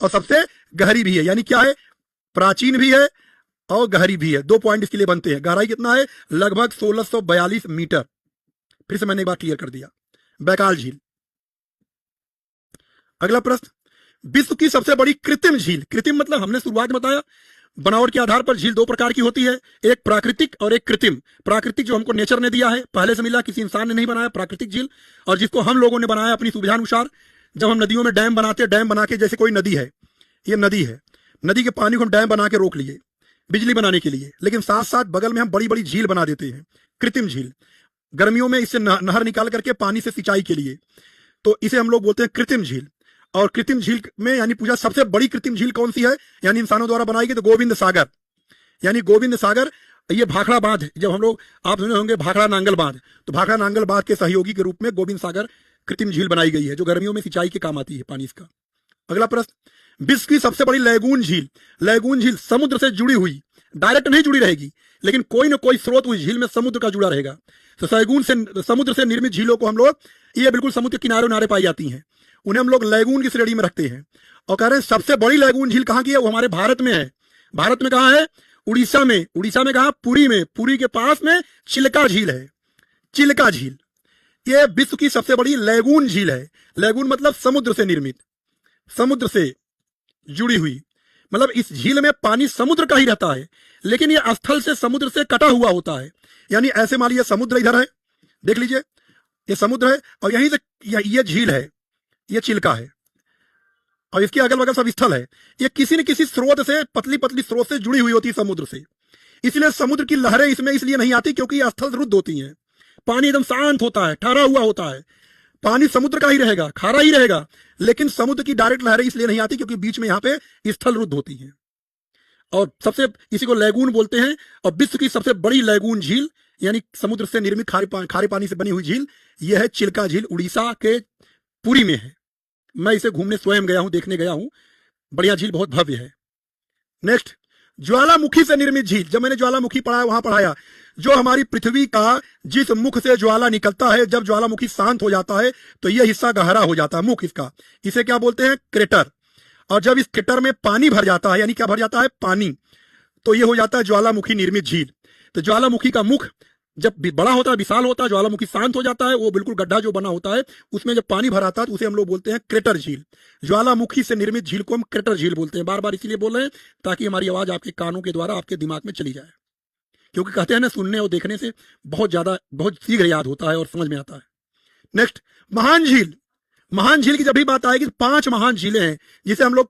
और सबसे गहरी भी है। यानी क्या है, प्राचीन भी है और गहरी भी है। 2 पॉइंट इसके लिए बनते हैं। गहराई कितना है, लगभग 1642 मीटर। फिर से मैंने एक बार क्लियर कर दिया। बैकाल झील। अगला प्रश्न, विश्व की सबसे बड़ी कृत्रिम झील। कृत्रिम मतलब हमने शुरुआत में बताया बनावट के आधार पर झील 2 प्रकार की होती है, एक प्राकृतिक और एक कृत्रिम। प्राकृतिक जो हमको नेचर ने दिया है, पहले से मिला, किसी इंसान ने नहीं बनाया प्राकृतिक झील, और जिसको हम लोगों ने बनाया अपनी सुविधानुसार। जब हम नदियों में डैम बनाते हैं, डैम बना के, जैसे कोई नदी है, ये नदी है, नदी के पानी को हम डैम बना के रोक लिए बिजली बनाने के लिए, लेकिन साथ साथ बगल में हम बड़ी बड़ी झील बना देते हैं, कृत्रिम झील। गर्मियों में इससे नहर निकाल करके पानी से सिंचाई के लिए, तो इसे हम लोग बोलते हैं कृत्रिम झील। और कृत्रिम झील में यानी पूजा सबसे बड़ी कृत्रिम झील कौन सी है, यानी इंसानों द्वारा बनाई गई, तो गोविंद सागर। यानी गोविंद सागर, ये भाखड़ा बांध, जब हम लोग, आप सुने होंगे भाखड़ा नांगल बांध, तो भाखड़ा नांगल बांध के सहयोगी के रूप में गोविंद सागर कृत्रिम झील बनाई गई है, जो गर्मियों में सिंचाई के काम आती है पानी इसका। अगला प्रश्न, विश्व की सबसे बड़ी लैगून झील। लैगून झील समुद्र से जुड़ी हुई, डायरेक्ट नहीं जुड़ी रहेगी, लेकिन कोई ना कोई स्रोत उस झील में समुद्र का जुड़ा रहेगा। तो समुद्र से निर्मित झीलों को हम लोग, ये बिल्कुल समुद्र के किनारे किनारे पाई जाती हैं, उन्हें हम लोग लैगून की श्रेणी में रखते हैं। और कह रहे हैं सबसे बड़ी लैगून झील कहाँ की है, वो हमारे भारत में है। भारत में कहाँ है, उड़ीसा में। उड़ीसा में कहाँ, पुरी में। पुरी के पास में चिल्का झील है, चिल्का झील। ये विश्व की सबसे बड़ी लैगून झील है। लैगून मतलब समुद्र से निर्मित, समुद्र से जुड़ी हुई, मतलब इस झील में पानी समुद्र का ही रहता है, लेकिन ये स्थल से, समुद्र से कटा हुआ होता है। यानी ऐसे मान लीजिए समुद्र इधर है, देख लीजिए ये समुद्र है, और यहीं से ये झील है, ये चिल्का है, और इसके अगल बगल सब स्थल है। ये किसी न किसी स्रोत से, पतली पतली स्रोत से जुड़ी हुई होती है समुद्र से। इसलिए समुद्र की लहरें इसमें इसलिए नहीं आती क्योंकि ये स्थल रुद्ध होती हैं। पानी एकदम शांत होता है, ठहरा हुआ होता है, पानी समुद्र का ही रहेगा, खारा ही रहेगा, लेकिन समुद्र की डायरेक्ट लहरें इसलिए नहीं आती क्योंकि बीच में यहाँ पे स्थल रुद्ध होती हैं। और सबसे, इसी को लैगून बोलते हैं। और विश्व की सबसे बड़ी लैगून झील, यानी समुद्र से निर्मित खारे पानी से बनी हुई झील, यह है चिल्का झील, उड़ीसा के पुरी में है। मैं इसे घूमने स्वयं गया हूं, देखने गया हूं, बढ़िया झील, बहुत भव्य है। नेक्स्ट, ज्वालामुखी से निर्मित झील। जब मैंने ज्वालामुखी पढ़ाया, वहां पढ़ाया जो हमारी पृथ्वी का जिस मुख से ज्वाला निकलता है, जब ज्वालामुखी शांत हो जाता है तो यह हिस्सा गहरा हो जाता है, मुख इसका, इसे क्या बोलते हैं, क्रेटर। और जब इस क्रेटर में पानी भर जाता है, यानी क्या भर जाता है, पानी, तो यह हो जाता है ज्वालामुखी निर्मित झील। तो ज्वालामुखी का मुख जब बड़ा होता है, विशाल होता है, ज्वालामुखी शांत हो जाता है, वो बिल्कुल गड्ढा जो बना होता है, उसमें जब पानी भर आता है तो उसे हम लोग बोलते हैं क्रेटर झील। ज्वालामुखी से निर्मित झील को हम क्रेटर झील बोलते हैं। बार बार इसीलिए बोल रहे हैं ताकि हमारी आवाज आपके कानों के द्वारा आपके दिमाग में चली जाए, क्योंकि कहते हैं ना, सुनने और देखने से बहुत शीघ्र याद होता है और समझ में आता है। नेक्स्ट, महान झील। महान झील की जब भी बात आएगी तो 5 महान झीलें हैं जिसे हम लोग